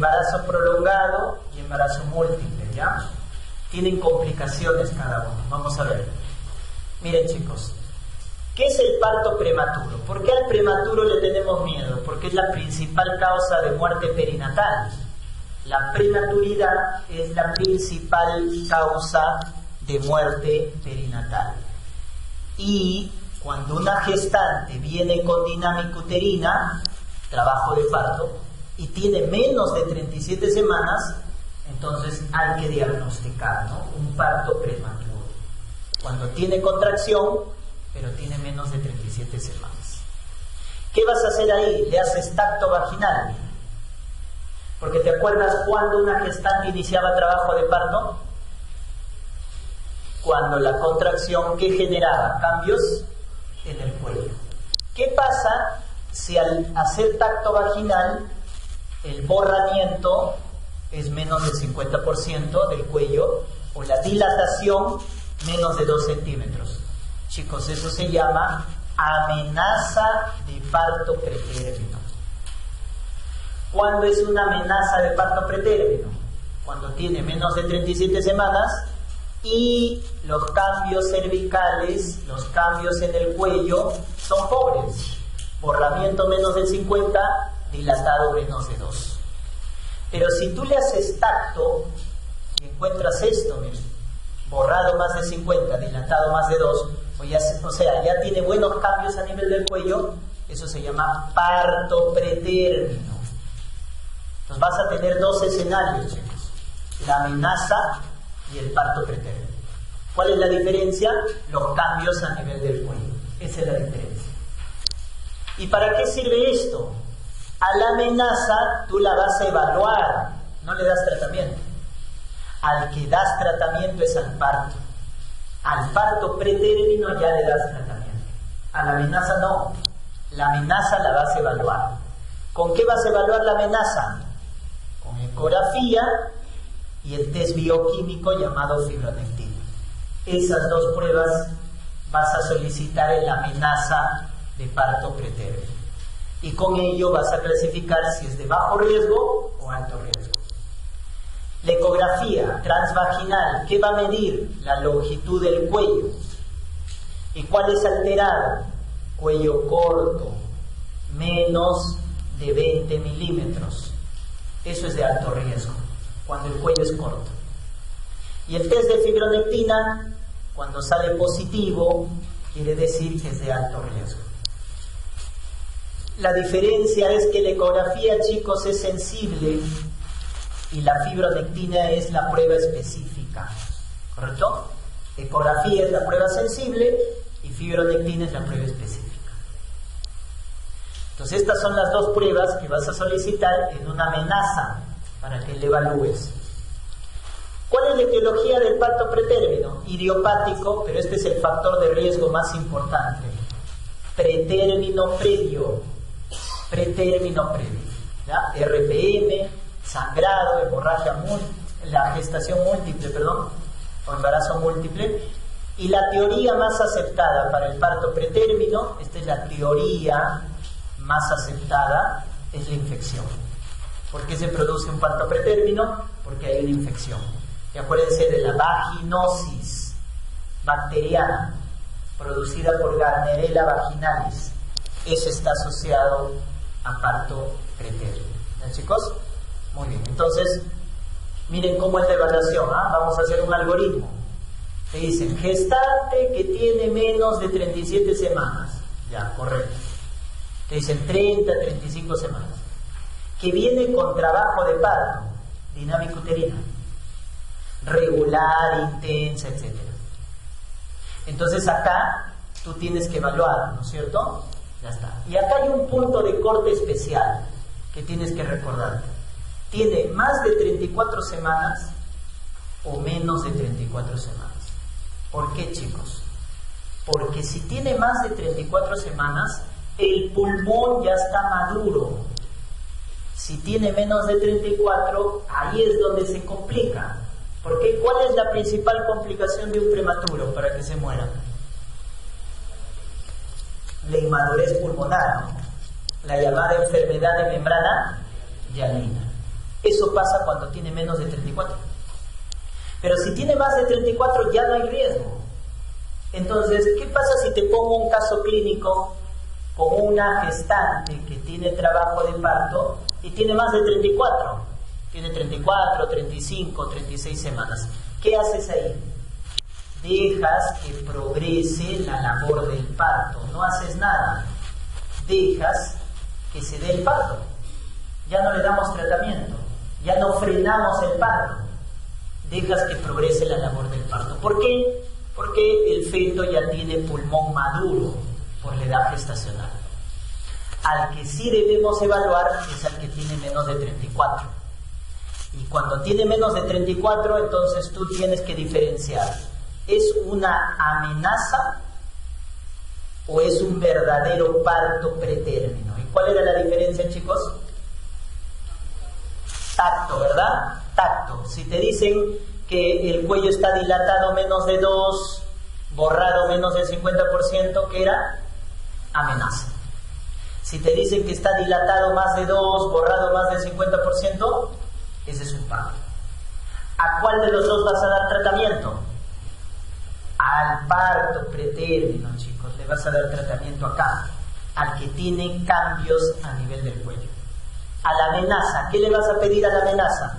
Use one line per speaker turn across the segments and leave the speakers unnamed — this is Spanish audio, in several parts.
embarazo prolongado y embarazo múltiple, ¿ya? Tienen complicaciones cada uno. Vamos a ver. Miren, chicos, ¿qué es el parto prematuro? ¿Por qué al prematuro le tenemos miedo? Porque es la principal causa de muerte perinatal. La prematuridad es la principal causa de muerte perinatal. Y cuando una gestante viene con dinámica uterina, trabajo de parto, y tiene menos de 37 semanas, entonces hay que diagnosticar, ¿no? Un parto prematuro. Cuando tiene contracción, pero tiene menos de 37 semanas. ¿Qué vas a hacer ahí? Le haces tacto vaginal. Porque ¿te acuerdas cuando una gestante iniciaba trabajo de parto? Cuando la contracción que generaba cambios en el cuello. ¿Qué pasa si al hacer tacto vaginal el borramiento es menos del 50% del cuello o la dilatación menos de 2 centímetros? Chicos, eso se llama amenaza de parto pretérmino. ¿Cuándo es una amenaza de parto pretérmino? Cuando tiene menos de 37 semanas y los cambios cervicales, los cambios en el cuello son pobres. Borramiento menos del 50, dilatado menos de 2. Pero si tú le haces tacto y encuentras esto, miren, borrado más de 50, dilatado más de 2, o sea, ya tiene buenos cambios a nivel del cuello, eso se llama parto pretérmino. Entonces vas a tener 2 escenarios, chicos: la amenaza y el parto pretérmino. ¿Cuál es la diferencia? Los cambios a nivel del cuello. Esa es la diferencia. ¿Y para qué sirve esto? A la amenaza tú la vas a evaluar, no le das tratamiento. Al que das tratamiento es al parto. Al parto pretérmino ya le das tratamiento. A la amenaza no. La amenaza la vas a evaluar. ¿Con qué vas a evaluar la amenaza? Con ecografía y el test bioquímico llamado fibronectina. Esas 2 pruebas vas a solicitar en la amenaza de parto pretérmino. Y con ello vas a clasificar si es de bajo riesgo o alto riesgo. La ecografía transvaginal, ¿qué va a medir? La longitud del cuello. ¿Y cuál es alterado? Cuello corto, menos de 20 milímetros. Eso es de alto riesgo, cuando el cuello es corto. Y el test de fibronectina, cuando sale positivo, quiere decir que es de alto riesgo. La diferencia es que la ecografía, chicos, es sensible y la fibronectina es la prueba específica, ¿correcto? Ecografía es la prueba sensible y fibronectina es la prueba específica. Entonces estas son las 2 pruebas que vas a solicitar en una amenaza para que le evalúes. ¿Cuál es la etiología del parto pretérmino? Idiopático, pero este es el factor de riesgo más importante. Pretérmino previo. Pretérmino previo. ¿Ya? RPM, sangrado, hemorragia múltiple, la gestación múltiple, o embarazo múltiple. Y la teoría más aceptada para el parto pretérmino, esta es la teoría más aceptada, es la infección. ¿Por qué se produce un parto pretérmino? Porque hay una infección. Y acuérdense de la vaginosis bacteriana producida por Gardnerella vaginalis. Eso está asociado a parto pretérmino. ¿Ya, chicos? Muy bien. Entonces, miren cómo es la evaluación. Vamos a hacer un algoritmo. Te dicen, gestante que tiene menos de 37 semanas. Ya, correcto. Te dicen 30, 35 semanas. Que viene con trabajo de parto, dinámica uterina, regular, intensa, etc. Entonces acá tú tienes que evaluar, ¿no es cierto? Ya está. Y acá hay un punto de corte especial que tienes que recordar. ¿Tiene más de 34 semanas o menos de 34 semanas? ¿Por qué, chicos? Porque si tiene más de 34 semanas, el pulmón ya está maduro. Si tiene menos de 34, ahí es donde se complica. Porque ¿cuál es la principal complicación de un prematuro para que se muera? La inmadurez pulmonar, la llamada enfermedad de membrana hialina. Eso pasa cuando tiene menos de 34. Pero si tiene más de 34 ya no hay riesgo. Entonces, ¿qué pasa si te pongo un caso clínico con una gestante que tiene trabajo de parto y tiene más de 34? Tiene 34, 35, 36 semanas. ¿Qué haces ahí? Dejas que progrese la labor del parto. No haces nada. Dejas que se dé el parto. Ya no le damos tratamiento. Ya no frenamos el parto. Dejas que progrese la labor del parto. ¿Por qué? Porque el feto ya tiene pulmón maduro por la edad gestacional. Al que sí debemos evaluar es al que tiene menos de 34. Y cuando tiene menos de 34, entonces tú tienes que diferenciar. ¿Es una amenaza o es un verdadero parto pretérmino? ¿Y cuál era la diferencia, chicos? Tacto, ¿verdad? Tacto. Si te dicen que el cuello está dilatado menos de 2, borrado menos del 50%, ¿qué era? Amenaza. Si te dicen que está dilatado más de 2, borrado más del 50%, ese es un parto. ¿A cuál de los dos vas a dar tratamiento? Al parto pretérmino, chicos. Le vas a dar tratamiento acá, al que tiene cambios a nivel del cuello. A la amenaza, ¿qué le vas a pedir a la amenaza?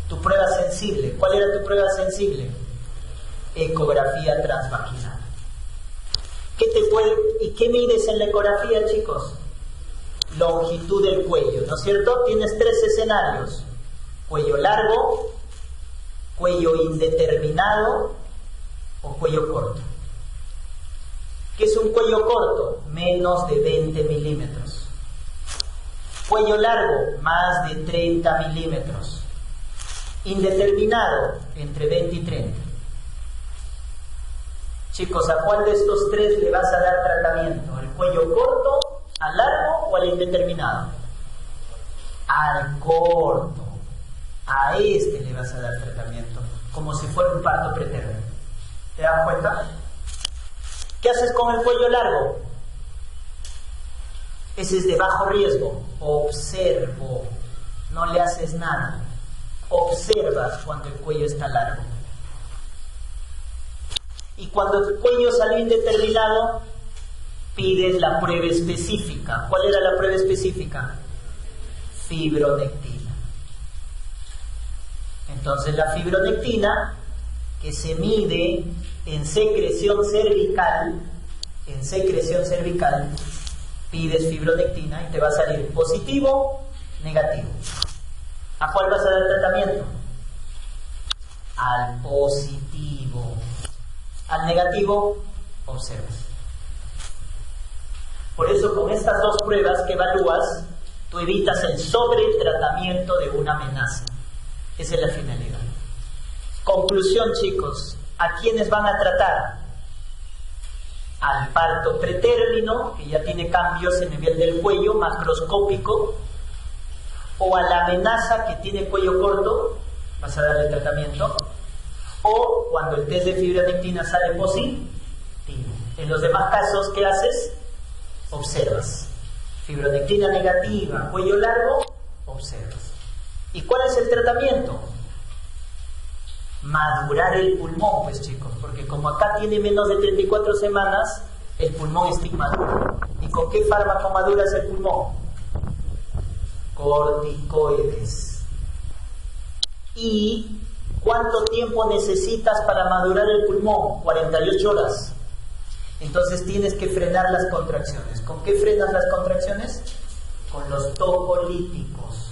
Tu prueba sensible. ¿Cuál era tu prueba sensible? Ecografía transvaginal. ¿Y qué mides en la ecografía, chicos? Longitud del cuello, ¿no es cierto? Tienes 3 escenarios: cuello largo, cuello indeterminado o cuello corto. ¿Qué es un cuello corto? Menos de 20 milímetros. Cuello largo, más de 30 milímetros. Indeterminado, entre 20 y 30. Chicos, ¿a cuál de estos 3 le vas a dar tratamiento? ¿Al cuello corto, al largo o al indeterminado? Al corto. A este le vas a dar tratamiento, como si fuera un parto pretérmino. ¿Te das cuenta? ¿Qué haces con el cuello largo? Ese es de bajo riesgo. Observo. No le haces nada. Observas cuando el cuello está largo. Y cuando el cuello salió indeterminado, pides la prueba específica. ¿Cuál era la prueba específica? Fibronectina. Entonces la fibronectina, que se mide en secreción cervical, pides fibronectina y te va a salir positivo, negativo. ¿A cuál vas a dar tratamiento? Al positivo. Al negativo, observas. Por eso, con estas 2 pruebas que evalúas, tú evitas el sobretratamiento de una amenaza. Esa es la finalidad. Conclusión, chicos. ¿A quiénes van a tratar? Al parto pretérmino, que ya tiene cambios en el nivel del cuello, macroscópico, o a la amenaza que tiene cuello corto, vas a darle tratamiento, o cuando el test de fibronectina sale positivo. En los demás casos, ¿qué haces? Observas. Fibronectina negativa, cuello largo, observas. ¿Y cuál es el tratamiento? Madurar el pulmón, pues chicos, porque como acá tiene menos de 34 semanas, el pulmón está inmaduro. ¿Y con qué fármaco maduras el pulmón? Corticoides. ¿Y cuánto tiempo necesitas para madurar el pulmón? 48 horas. Entonces tienes que frenar las contracciones. ¿Con qué frenas las contracciones? Con los tocolíticos.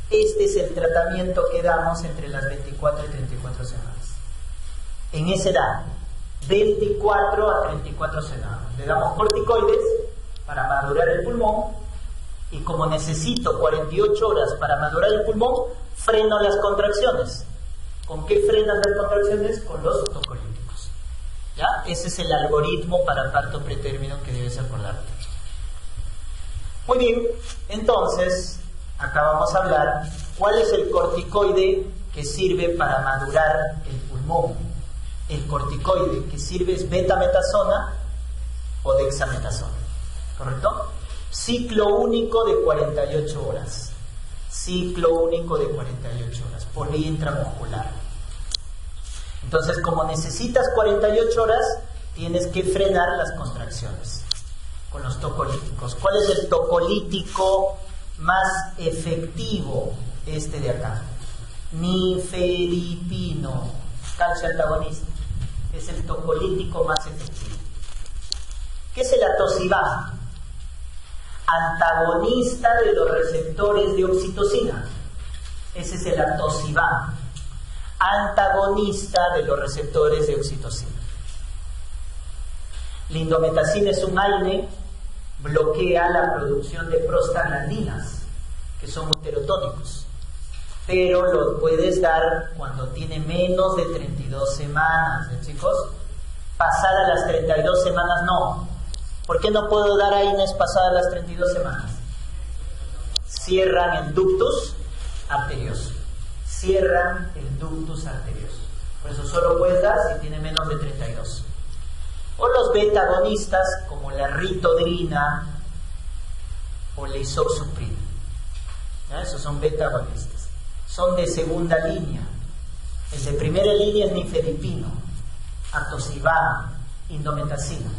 Este es el tratamiento que damos entre las 24 y 34 semanas. En esa edad, 24 a 34 semanas. Le damos corticoides para madurar el pulmón y como necesito 48 horas para madurar el pulmón, freno las contracciones. ¿Con qué frenas las contracciones? Con los tocolíticos. ¿Ya? Ese es el algoritmo para el parto pretérmino que debes acordarte. Muy bien, entonces acá vamos a hablar cuál es el corticoide que sirve para madurar el pulmón. El corticoide que sirve es betametasona o dexametasona, ¿correcto? Ciclo único de 48 horas. ciclo único de 48 horas por vía intramuscular. Entonces, como necesitas 48 horas, tienes que frenar las contracciones con los tocolíticos. ¿Cuál es el tocolítico más efectivo? Este de acá, nifedipino, calcio antagonista, es el tocolítico más efectivo. ¿Qué es el atosiban? Antagonista de los receptores de oxitocina. Ese es el atosiban, antagonista de los receptores de oxitocina. La indometacina es un AINE, bloquea la producción de prostaglandinas, que son uterotónicos, pero lo puedes dar cuando tiene menos de 32 semanas, ¿eh, chicos? Pasar a las 32 semanas no. ¿Por qué no puedo dar AINES pasadas las 32 semanas? Cierran el ductus arterioso. Cierran el ductus arterioso. Por eso solo puedes dar si tiene menos de 32. O los beta-agonistas, como la ritodrina o la isoxsuprina. Esos son beta-agonistas. Son de segunda línea. El de primera línea es nifedipino, atosiban, indometacina.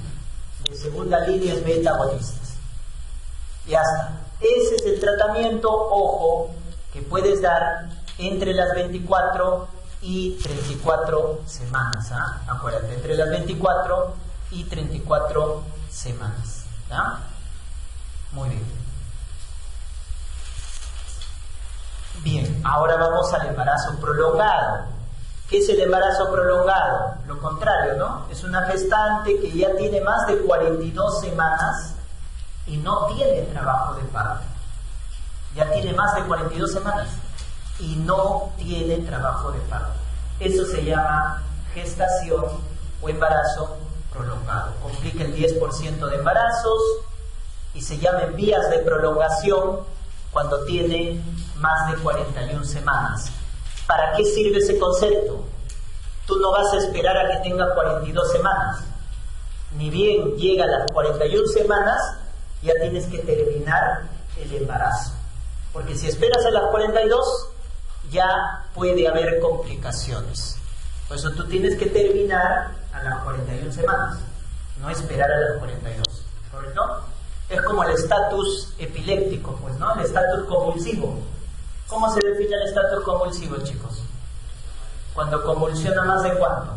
De segunda línea es beta-agonistas. Ya está. Ese es el tratamiento, ojo, que puedes dar entre las 24 y 34 semanas. ¿Ah? Acuérdate, entre las 24 y 34 semanas. ¿Ya? Muy bien. Bien, ahora vamos al embarazo prolongado. ¿Qué es el embarazo prolongado? Lo contrario, ¿no? Es una gestante que ya tiene más de 42 semanas y no tiene trabajo de parto. Ya tiene más de 42 semanas y no tiene trabajo de parto. Eso se llama gestación o embarazo prolongado. Complica el 10% de embarazos y se llaman vías de prolongación cuando tiene más de 41 semanas. ¿Para qué sirve ese concepto? Tú no vas a esperar a que tenga 42 semanas. Ni bien llega a las 41 semanas, ya tienes que terminar el embarazo. Porque si esperas a las 42, ya puede haber complicaciones. Por eso tú tienes que terminar a las 41 semanas, no esperar a las 42. ¿Correcto? Es como el estatus epiléptico, pues, ¿no? El estatus convulsivo. ¿Cómo se define el estatus convulsivo, chicos? Cuando convulsiona más de ¿cuánto?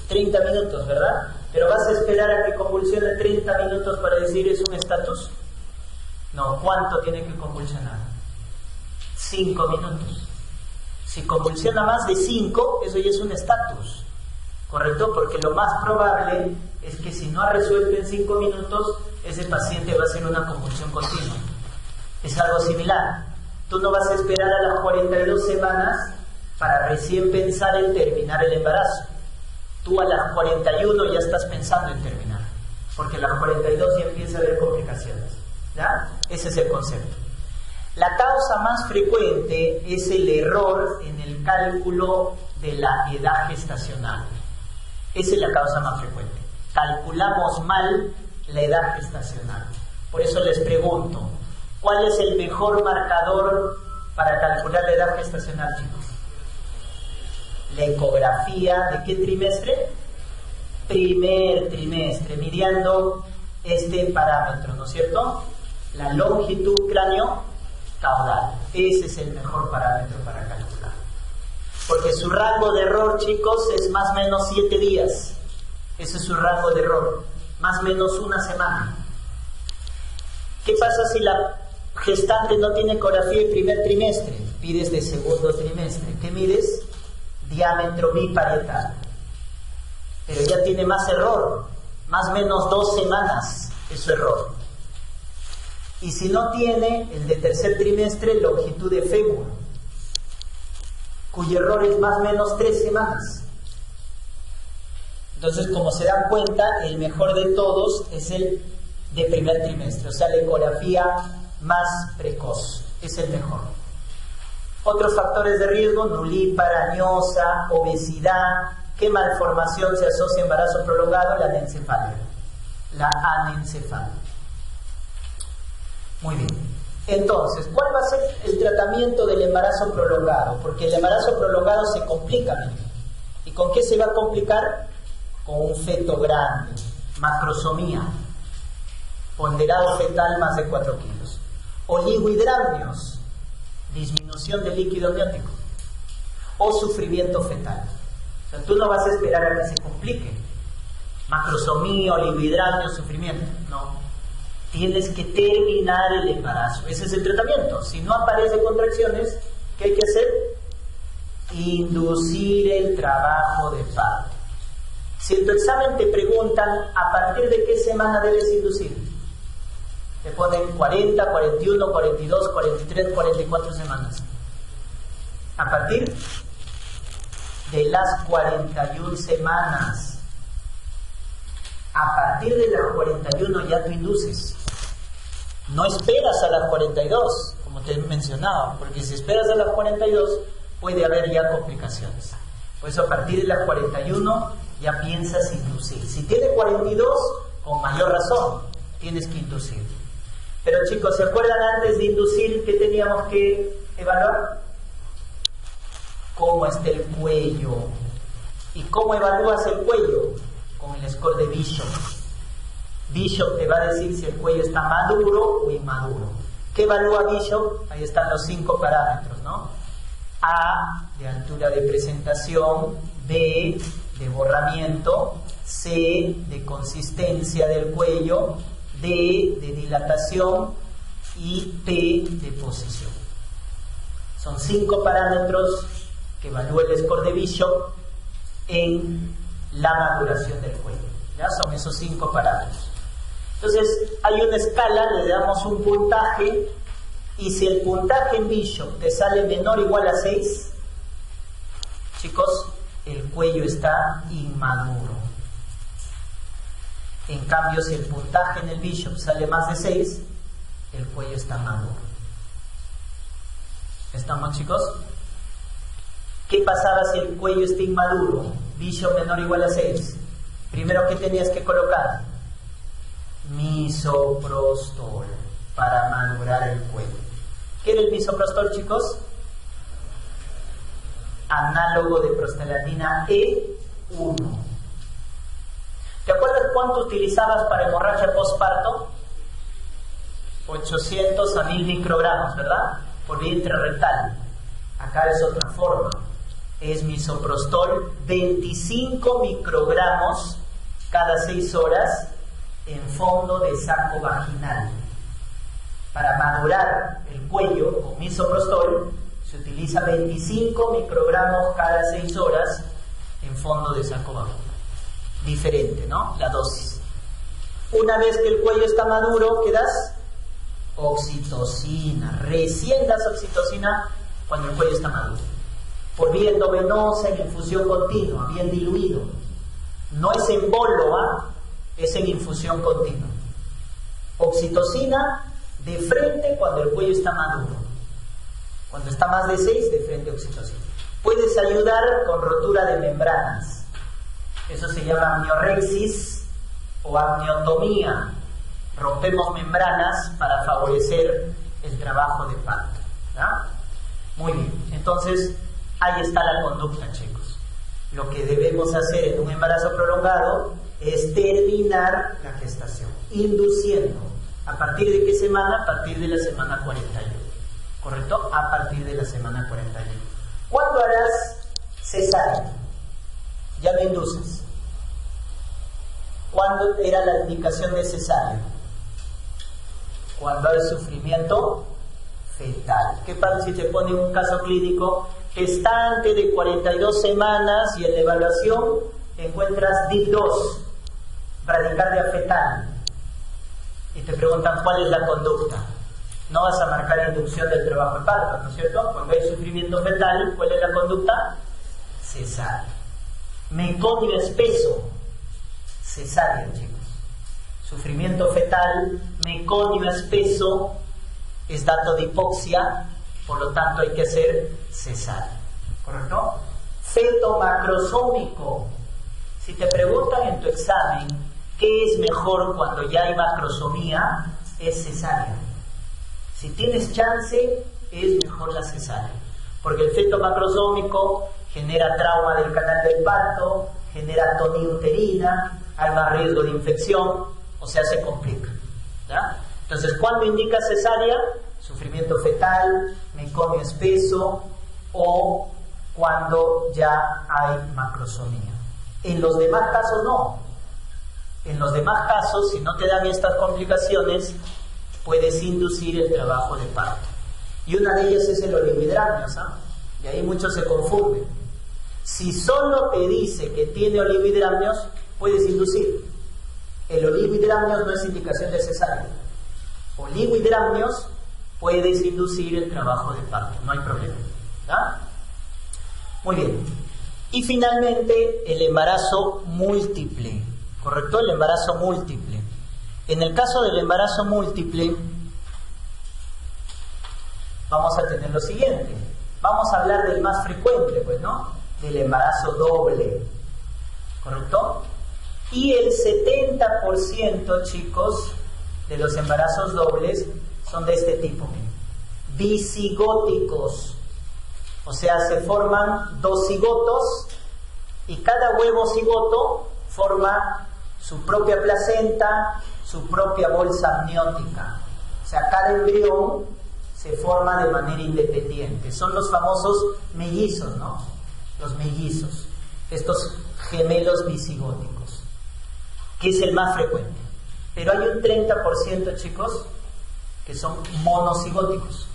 30 minutos, ¿verdad? Pero ¿vas a esperar a que convulsione 30 minutos para decir es un estatus? No, ¿cuánto tiene que convulsionar? 5 minutos. Si convulsiona más de 5, eso ya es un estatus, ¿correcto? Porque lo más probable es que si no ha resuelto en 5 minutos, ese paciente va a hacer una convulsión continua. Es algo similar. Tú no vas a esperar a las 42 semanas para recién pensar en terminar el embarazo. Tú a las 41 ya estás pensando en terminar, porque a las 42 ya empieza a haber complicaciones. ¿Ya? Ese es el concepto. La causa más frecuente es el error en el cálculo de la edad gestacional. Esa es la causa más frecuente. Calculamos mal la edad gestacional. Por eso les pregunto, ¿cuál es el mejor marcador para calcular la edad gestacional, chicos? La ecografía, ¿de qué trimestre? Primer trimestre, midiendo este parámetro, ¿no es cierto? La longitud cráneo-caudal. Ese es el mejor parámetro para calcular. Porque su rango de error, chicos, es más o menos 7 días. Ese es su rango de error. Más o menos una semana. ¿Qué pasa si la gestante no tiene ecografía en primer trimestre? Pides de segundo trimestre. ¿Qué mides? Diámetro biparietal. Pero ya tiene más error. Más o menos 2 semanas es su error. Y si no tiene, el de tercer trimestre, longitud de fémur, cuyo error es más o menos 3 semanas. Entonces, como se dan cuenta, el mejor de todos es el de primer trimestre, o sea, la ecografía más precoz, es el mejor. Otros factores de riesgo: nulípara, añosa, obesidad. ¿Qué malformación se asocia a embarazo prolongado? La anencefalia. La anencefalia. Muy bien. Entonces, ¿cuál va a ser el tratamiento del embarazo prolongado? Porque el embarazo prolongado se complica menos. ¿Y con qué se va a complicar? Con un feto grande, macrosomía, ponderado fetal más de 4 kilos. Oligohidramnios, disminución del líquido amniótico. O sufrimiento fetal. O sea, tú no vas a esperar a que se complique. Macrosomía, oligohidramnios, sufrimiento. No. Tienes que terminar el embarazo. Ese es el tratamiento. Si no aparecen contracciones, ¿qué hay que hacer? Inducir el trabajo de parto. Si en tu examen te preguntan a partir de qué semana debes inducir, te ponen 40, 41, 42, 43, 44 semanas. A partir de las 41 semanas. A partir de las 41 ya tú induces. No esperas a las 42, como te he mencionado, porque si esperas a las 42 puede haber ya complicaciones. Por eso a partir de las 41 ya piensas inducir. Si tiene 42, con mayor razón, tienes que inducir. Pero chicos, ¿se acuerdan antes de inducir que teníamos que evaluar? ¿Cómo está el cuello? ¿Y cómo evalúas el cuello? Con el score de Bishop. Bishop te va a decir si el cuello está maduro o inmaduro. ¿Qué evalúa Bishop? Ahí están los 5 parámetros, ¿no? A, de altura de presentación. B, de borramiento. C, de consistencia del cuello. D, de dilatación. Y P, de posición. Son 5 parámetros que evalúa el score de Bishop en la maduración del cuello. ¿Ya? Son esos 5 parámetros. Entonces, hay una escala, le damos un puntaje, y si el puntaje en Bishop te sale menor o igual a 6, chicos, el cuello está inmaduro. En cambio, si el puntaje en el Bishop sale más de 6, el cuello está maduro. ¿Estamos, chicos? ¿Qué pasaba si el cuello está inmaduro? Bishop menor o igual a 6. Primero, ¿qué tenías que colocar? Misoprostol para madurar el cuello. ¿Qué era el misoprostol, chicos? Análogo de prostaglandina E1. ¿Te acuerdas cuánto utilizabas para hemorragia postparto? 800 a 1000 microgramos, ¿verdad? Por vía intrarrectal. Acá es otra forma. Es misoprostol 25 microgramos cada 6 horas en fondo de saco vaginal. Para madurar el cuello con misoprostol se utiliza 25 microgramos cada 6 horas en fondo de saco vaginal. Diferente, ¿no? La dosis. Una vez que el cuello está maduro, ¿qué das? Oxitocina. Recién das oxitocina cuando el cuello está maduro. Por vía endovenosa, en infusión continua, bien diluido. No es en bolo, es en infusión continua. Oxitocina de frente cuando el cuello está maduro. Cuando está más de 6, de frente oxitocina. Puedes ayudar con rotura de membranas. Eso se llama amniorexis o amniotomía. Rompemos membranas para favorecer el trabajo de parto. ¿Ya? Muy bien. Entonces, ahí está la conducta, chicos. Lo que debemos hacer en un embarazo prolongado es terminar la gestación, induciendo. ¿A partir de qué semana? A partir de la semana 41. ¿Correcto? A partir de la semana 41. ¿Cuándo harás cesárea? Ya no induces. ¿Cuándo era la indicación de cesárea? Cuando hay sufrimiento fetal. ¿Qué pasa si te ponen un caso clínico gestante de 42 semanas y en la evaluación encuentras DIP2, bradicardia fetal, y te preguntan cuál es la conducta? No vas a marcar inducción del trabajo de parto, ¿no es cierto? Cuando hay sufrimiento fetal, ¿cuál es la conducta? Cesárea. Mecónio espeso, cesárea, chicos. Sufrimiento fetal, mecónio espeso, es dato de hipoxia, por lo tanto hay que hacer cesárea. ¿Correcto? Feto macrosómico. Si te preguntan en tu examen qué es mejor cuando ya hay macrosomía, es cesárea. Si tienes chance, es mejor la cesárea, porque el feto macrosómico genera trauma del canal del parto, genera tonía uterina, hay más riesgo de infección, o sea, se complica, ¿ya? Entonces, ¿cuándo indica cesárea? Sufrimiento fetal, meconium espeso o cuando ya hay macrosomía. En los demás casos no. En los demás casos, si no te dan estas complicaciones, puedes inducir el trabajo de parto. Y una de ellas es el oligohidramnios, ¿ah? Y ahí muchos se confunden. Si solo te dice que tiene oligohidramnios, puedes inducir. El oligohidramnios no es indicación de cesárea. Oligohidramnios puedes inducir el trabajo de parto, no hay problema, ¿ya? Muy bien. Y finalmente el embarazo múltiple, ¿correcto? El embarazo múltiple. En el caso del embarazo múltiple, vamos a tener lo siguiente. Vamos a hablar del más frecuente, pues, ¿no? Del embarazo doble, ¿correcto? Y el 70%, chicos, de los embarazos dobles son de este tipo, bicigóticos. O sea, se forman dos cigotos y cada huevo cigoto forma su propia placenta, su propia bolsa amniótica. O sea, cada embrión se forma de manera independiente. Son los famosos mellizos, ¿no? Los mellizos, estos gemelos bicigóticos, que es el más frecuente. Pero hay un 30%, chicos, que son monocigóticos.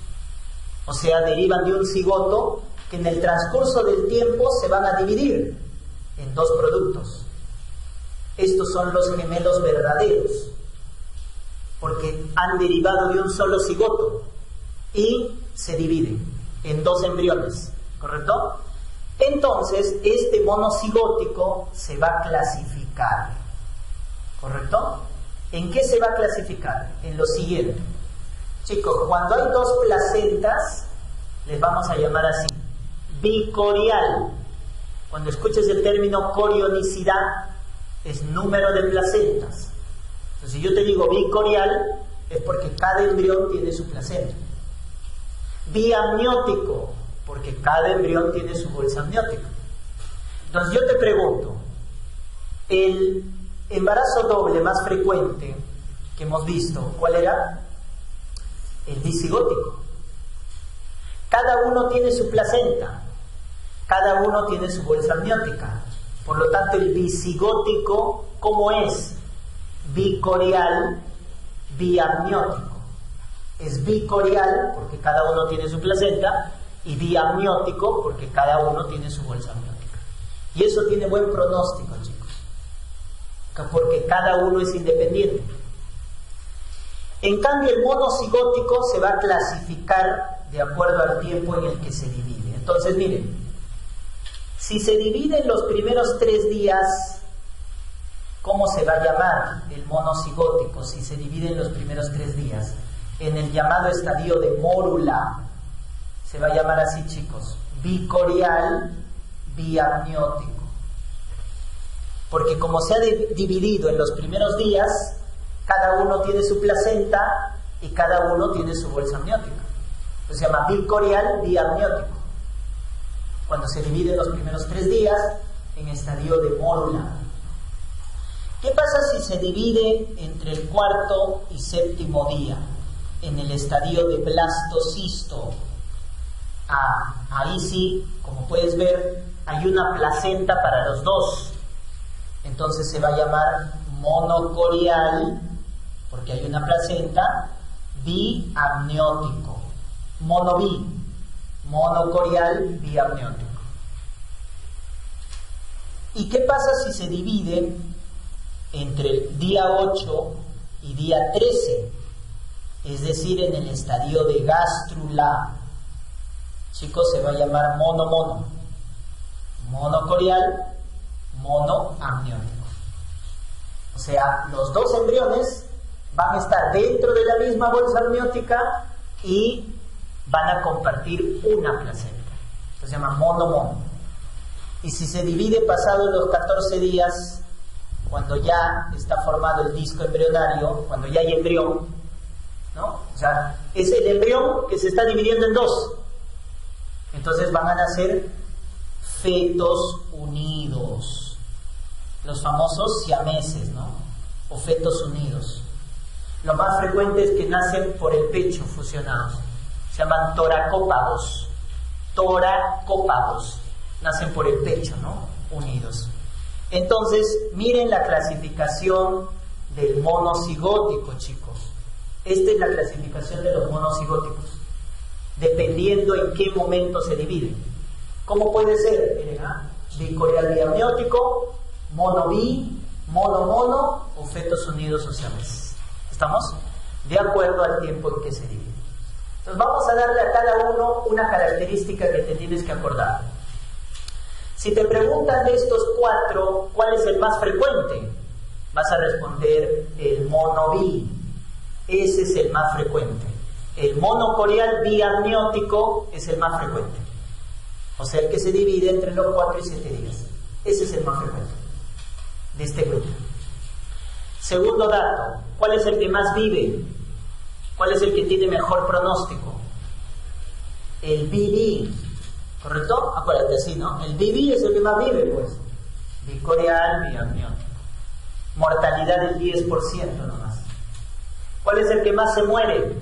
O sea, derivan de un cigoto que en el transcurso del tiempo se van a dividir en dos productos. Estos son los gemelos verdaderos, porque han derivado de un solo cigoto y se dividen en dos embriones, ¿correcto? Entonces, este monocigótico se va a clasificar, ¿correcto? ¿En qué se va a clasificar? En lo siguiente. Chicos, cuando hay dos placentas, les vamos a llamar así, bicorial. Cuando escuches el término corionicidad, es número de placentas. Entonces, si yo te digo bicorial, es porque cada embrión tiene su placenta. Biamniótico, porque cada embrión tiene su bolsa amniótica. Entonces, yo te pregunto, el embarazo doble más frecuente que hemos visto, ¿cuál era? El bicigótico. Cada uno tiene su placenta, cada uno tiene su bolsa amniótica. Por lo tanto, el bicigótico, ¿cómo es? Bicorial, biamniótico. Es bicorial porque cada uno tiene su placenta y biamniótico porque cada uno tiene su bolsa amniótica. Y eso tiene buen pronóstico, chicos, porque cada uno es independiente. En cambio, el monocigótico se va a clasificar de acuerdo al tiempo en el que se divide. Entonces, miren, si se divide en los primeros 3 días, ¿cómo se va a llamar el monocigótico? Si se divide en los primeros 3 días, en el llamado estadio de mórula, se va a llamar así, chicos, bicorial biamniótico. Porque como se ha dividido en los primeros días, cada uno tiene su placenta y cada uno tiene su bolsa amniótica. Entonces se llama bicorial biamniótico. Cuando se divide en los primeros 3 días en estadio de mórula. ¿Qué pasa si se divide entre el 4º y 7º día? En el estadio de blastocisto. Ahí sí, como puedes ver, hay una placenta para los dos. Entonces se va a llamar monocorial, porque hay una placenta, biamniótico. Monocorial biamniótico. ¿Y qué pasa si se divide entre el día 8 y día 13? Es decir, en el estadio de gastrula. Chicos, se va a llamar monocorial, monoamniótico. O sea, los dos embriones van a estar dentro de la misma bolsa amniótica y van a compartir una placenta. Esto se llama mono. Y si se divide pasado los 14 días, cuando ya está formado el disco embrionario, cuando ya hay embrión, ¿no? O sea, Es el embrión que se está dividiendo en dos. Entonces van a nacer fetos unidos, los famosos siameses, ¿no? O fetos unidos. Lo más frecuente es que nacen por el pecho fusionados. Se llaman toracópagos. Toracópagos. Nacen por el pecho, ¿no? Unidos. Entonces, miren la clasificación del monocigótico, chicos. Esta es la clasificación de los monocigóticos, dependiendo en qué momento se dividen. ¿Cómo puede ser? Miren, bicoreal biamniótico, mono-bi, mono-mono o fetos unidos o siameses. ¿Estamos? De acuerdo al tiempo en que se divide. Entonces vamos a darle a cada uno una característica que te tienes que acordar. Si te preguntan de estos cuatro, ¿cuál es el más frecuente? Vas a responder el mono-bi. Ese es el más frecuente. El monocoreal biamniótico es el más frecuente. O sea, el que se divide entre los 4 y 7 días. Ese es el más frecuente de este grupo. Segundo dato, ¿cuál es el que más vive? ¿Cuál es el que tiene mejor pronóstico? El BB, ¿correcto? Acuérdate así, ¿no? El BB es el que más vive, pues. Bicoreal biamniótico. Mortalidad del 10% nomás. ¿Cuál es el que más se muere?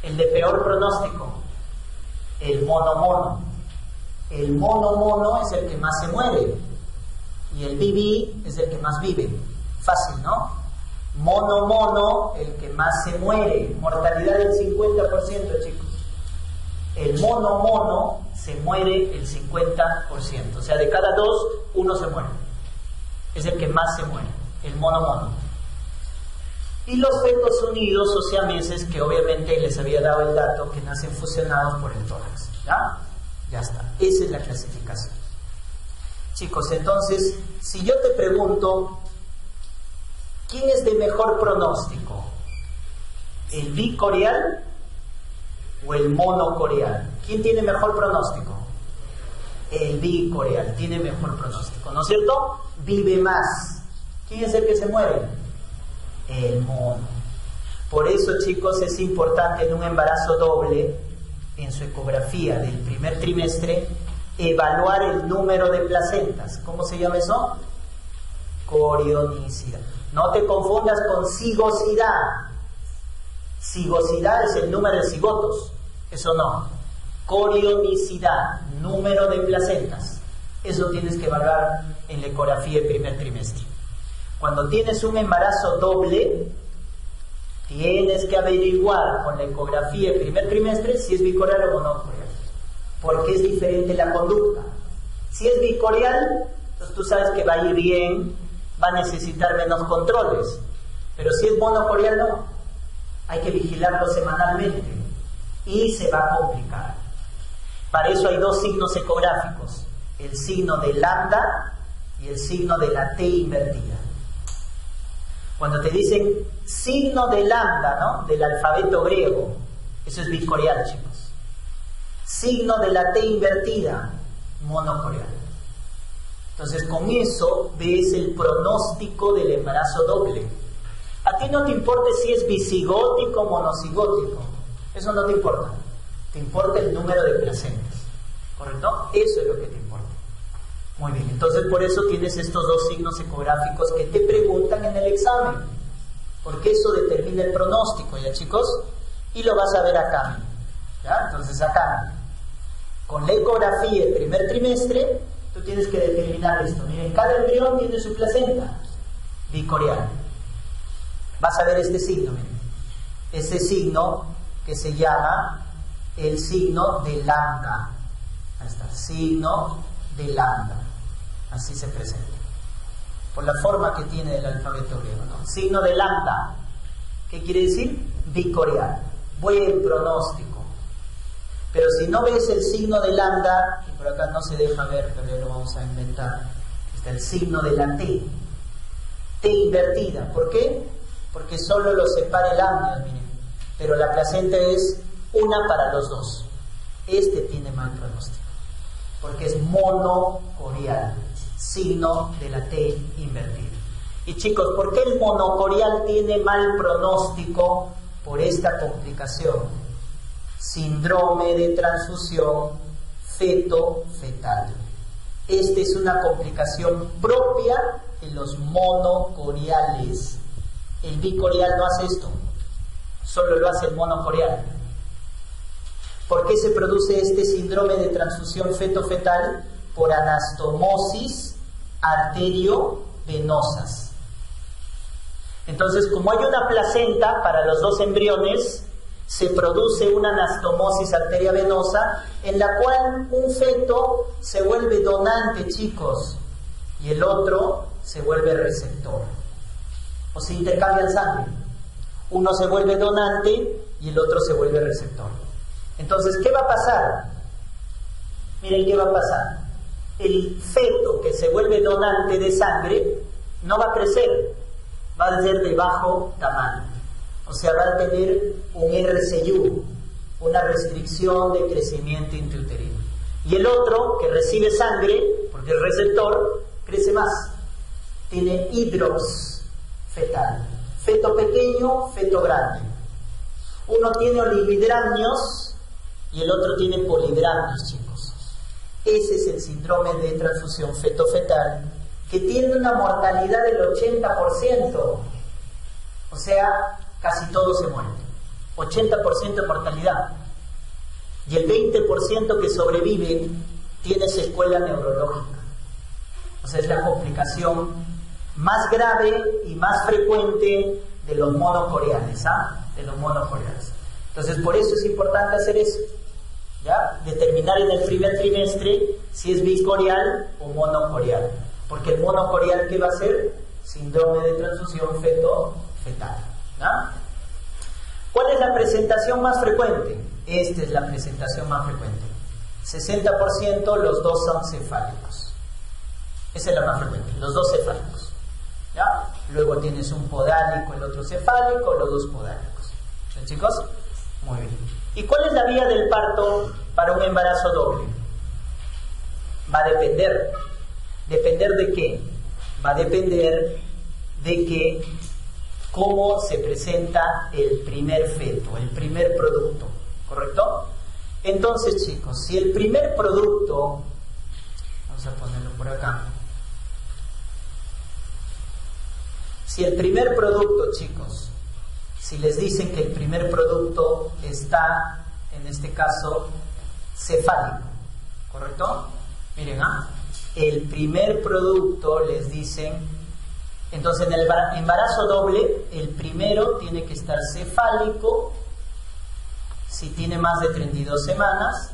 El de peor pronóstico. El mono-mono. El mono-mono es el que más se muere. Y el BB es el que más vive. Fácil, ¿no? Mono-mono, el que más se muere. Mortalidad del 50%, chicos. El mono-mono se muere el 50%. O sea, de cada 2, 1 se muere. Es el que más se muere. El mono-mono. Y los fetos unidos o siameses, que obviamente les había dado el dato, que nacen fusionados por el tórax. ¿Ya? Ya está. Esa es la clasificación. Chicos, entonces, si yo te pregunto, ¿quién es de mejor pronóstico? ¿El bicoreal o el monocoreal? ¿Quién tiene mejor pronóstico? El bicoreal tiene mejor pronóstico, ¿no es cierto? Vive más. ¿Quién es el que se muere? El mono. Por eso, chicos, es importante en un embarazo doble, en su ecografía del primer trimestre, evaluar el número de placentas. ¿Cómo se llama eso? Corionicidad. No te confundas con cigosidad. Cigosidad es el número de cigotos. Eso no. Corionicidad, número de placentas. Eso tienes que evaluar en la ecografía del primer trimestre. Cuando tienes un embarazo doble, tienes que averiguar con la ecografía del primer trimestre si es bicoreal o monocoreal, porque es diferente la conducta. Si es bicoreal, entonces tú sabes que va a ir bien, va a necesitar menos controles, pero si es monocoreal, no. Hay que vigilarlo semanalmente y se va a complicar. Para eso hay 2 signos ecográficos, el signo de lambda y el signo de la T invertida. Cuando te dicen signo de lambda, ¿no? Del alfabeto griego, eso es bicoreal, chicos. Signo de la T invertida, monocoreal. Entonces, con eso ves el pronóstico del embarazo doble. A ti no te importa si es bisigótico o monocigótico. Eso no te importa. Te importa el número de placentas. ¿Correcto? Eso es lo que te importa. Muy bien, entonces por eso tienes estos 2 signos ecográficos que te preguntan en el examen, porque eso determina el pronóstico, ¿ya, chicos? Y lo vas a ver acá, ¿ya? Entonces acá, con la ecografía del primer trimestre, tú tienes que determinar esto. Miren, cada embrión tiene su placenta bicoreal. Vas a ver este signo, miren. Ese signo que se llama el signo de lambda. Ahí está, signo de lambda. Así se presenta, por la forma que tiene el alfabeto griego, ¿no? Signo de lambda. ¿Qué quiere decir? Bicoreal. Buen pronóstico. Pero si no ves el signo de lambda, y por acá no se deja ver, pero ya lo vamos a inventar, está el signo de la T. T invertida. ¿Por qué? Porque solo lo separa el amnios, miren. Pero la placenta es una para los 2. Este tiene mal pronóstico, porque es monocoreal, signo de la T invertida. Y chicos, ¿por qué el monocoreal tiene mal pronóstico? Por esta complicación. síndrome de transfusión feto-fetal. Esta es una complicación propia en los monocoriales. El bicorial no hace esto, solo lo hace el monocorial. ¿Por qué se produce este síndrome de transfusión feto-fetal? Por anastomosis arteriovenosas. Entonces, como hay una placenta para los dos embriones, se produce una anastomosis arteriovenosa en la cual un feto se vuelve donante, chicos, y el otro se vuelve receptor. O se intercambian sangre. Uno se vuelve donante y el otro se vuelve receptor. Entonces, ¿qué va a pasar? Miren qué va a pasar. El feto que se vuelve donante de sangre no va a crecer, va a ser de bajo tamaño. O sea, va a tener un RCU, una restricción de crecimiento intrauterino. Y el otro, que recibe sangre, porque el receptor crece más, tiene hidrox fetal. Feto pequeño, feto grande. Uno tiene oligohidramios y el otro tiene polihidramios, chicos. Ese es el síndrome de transfusión feto-fetal, que tiene una mortalidad del 80%. O sea, casi todos se mueren. 80% de mortalidad. Y el 20% que sobrevive tiene secuela neurológica. O sea, es la complicación más grave y más frecuente de los monocoriales, de los monocoriales. Entonces, por eso es importante hacer eso, ¿ya? Determinar en el primer trimestre si es bicorial o monocorial. Porque el monocorial, ¿qué va a ser? Síndrome de transfusión feto-fetal, ¿ya? ¿Cuál es la presentación más frecuente? Esta es la presentación más frecuente. 60% los dos son cefálicos. Esa es la más frecuente, los dos cefálicos, ¿ya? Luego tienes un podálico, el otro cefálico, los dos podálicos. ¿Sí, chicos? Muy bien. ¿Y cuál es la vía del parto para un embarazo doble? Va a depender. ¿Depender de qué? Va a depender de que cómo se presenta el primer feto, el primer producto, ¿correcto? Entonces, chicos, si el primer producto, vamos a ponerlo por acá, si el primer producto, chicos, si les dicen que el primer producto está, en este caso, cefálico, ¿correcto? Miren, el primer producto les dicen, entonces en el embarazo doble, el primero tiene que estar cefálico, si tiene más de 32 semanas,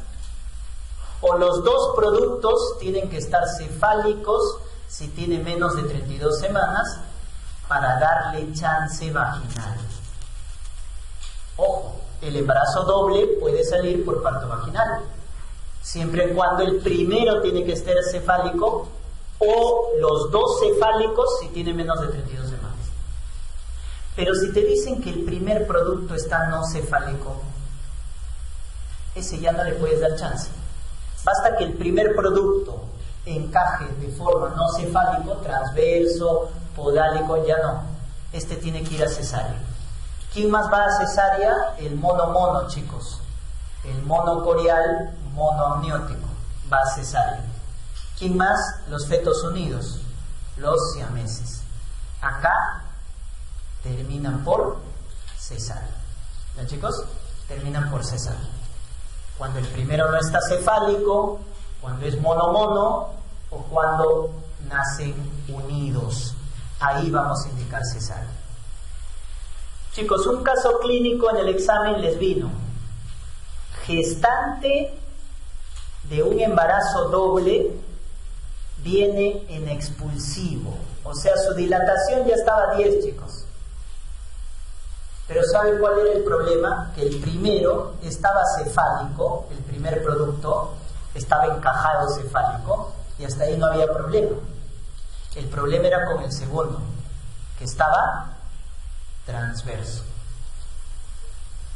o los dos productos tienen que estar cefálicos si tiene menos de 32 semanas, para darle chance vaginal. Ojo, el embarazo doble puede salir por parto vaginal, siempre y cuando el primero tiene que estar cefálico o los dos cefálicos si tiene menos de 32 semanas. Pero si te dicen que el primer producto está no cefálico, ese ya no le puedes dar chance. Basta que el primer producto encaje de forma no cefálico, transverso, podálico, ya no. Este tiene que ir a cesárea. ¿Quién más va a cesárea? El mono, chicos. El monocorial, monoamniótico, va a cesárea. ¿Quién más? Los fetos unidos, los siameses. Acá terminan por cesárea. ¿Ya, chicos? Terminan por cesárea. Cuando el primero no está cefálico, cuando es mono o cuando nacen unidos. Ahí vamos a indicar cesárea. Chicos, un caso clínico en el examen les vino. Gestante de un embarazo doble viene en expulsivo. O sea, su dilatación ya estaba 10, chicos. Pero ¿saben cuál era el problema? Que el primero estaba cefálico, el primer producto estaba encajado cefálico y hasta ahí no había problema. El problema era con el segundo, que estaba transverso.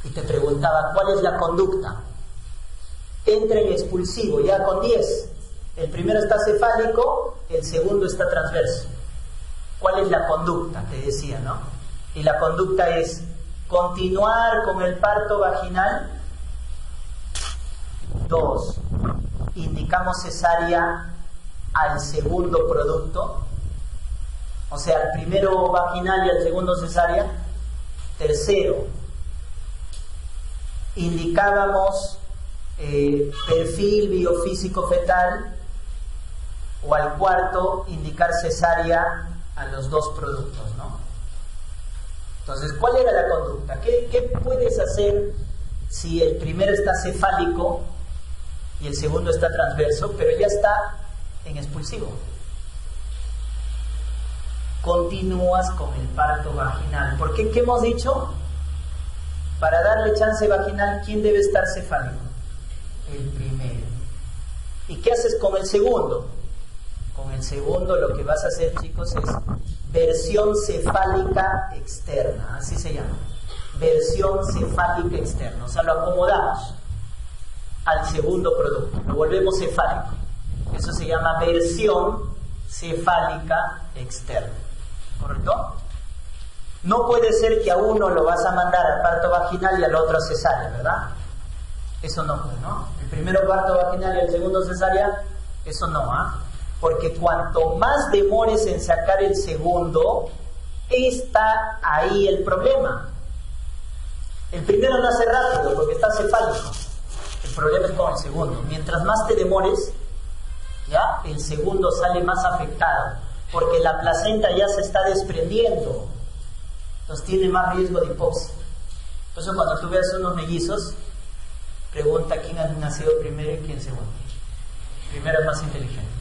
Y te preguntaba, ¿cuál es la conducta? Entra en expulsivo, ya con 10. El primero está cefálico, el segundo está transverso. ¿Cuál es la conducta? Te decía, ¿no? Y la conducta es continuar con el parto vaginal 2. Indicamos cesárea al segundo producto, o sea, al primero vaginal y al segundo cesárea. 3. Indicábamos perfil biofísico fetal, o al 4 indicar cesárea a los 2 productos, ¿no? Entonces, ¿cuál era la conducta? ¿Qué puedes hacer si el primero está cefálico y el segundo está transverso, pero ya está en expulsivo? Continúas con el parto vaginal. ¿Por qué? ¿Qué hemos dicho? Para darle chance vaginal, ¿quién debe estar cefálico? El primero. ¿Y qué haces con el segundo? Con el segundo lo que vas a hacer, chicos, es versión cefálica externa, así se llama. Versión cefálica externa, o sea, lo acomodamos al segundo producto, lo volvemos cefálico. Eso se llama versión cefálica externa, ¿correcto? No puede ser que a uno lo vas a mandar al parto vaginal y al otro a cesárea, ¿verdad? Eso no puede, ¿no? El primero parto vaginal y el segundo cesárea, eso no, ¿ah? Porque cuanto más demores en sacar el segundo, está ahí el problema. El primero nace rápido porque está cefálico. El problema es con el segundo. Mientras más te demores, ya el segundo sale más afectado, porque la placenta ya se está desprendiendo. Entonces tiene más riesgo de hipoxia. Por eso cuando tú veas unos mellizos, pregunta quién ha nacido primero y quién segundo. Primero es más inteligente.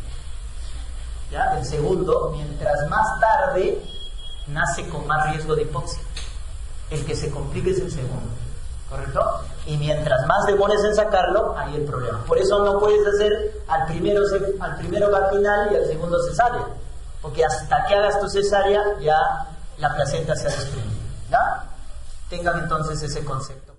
¿Ya? El segundo, mientras más tarde, nace con más riesgo de hipoxia. El que se complica es el segundo, ¿correcto? Y mientras más demores en sacarlo, ahí el problema. Por eso no puedes hacer al primero vaginal y al segundo cesárea, porque hasta que hagas tu cesárea ya la placenta se ha desprendido. ¿Ya? Tengan entonces ese concepto.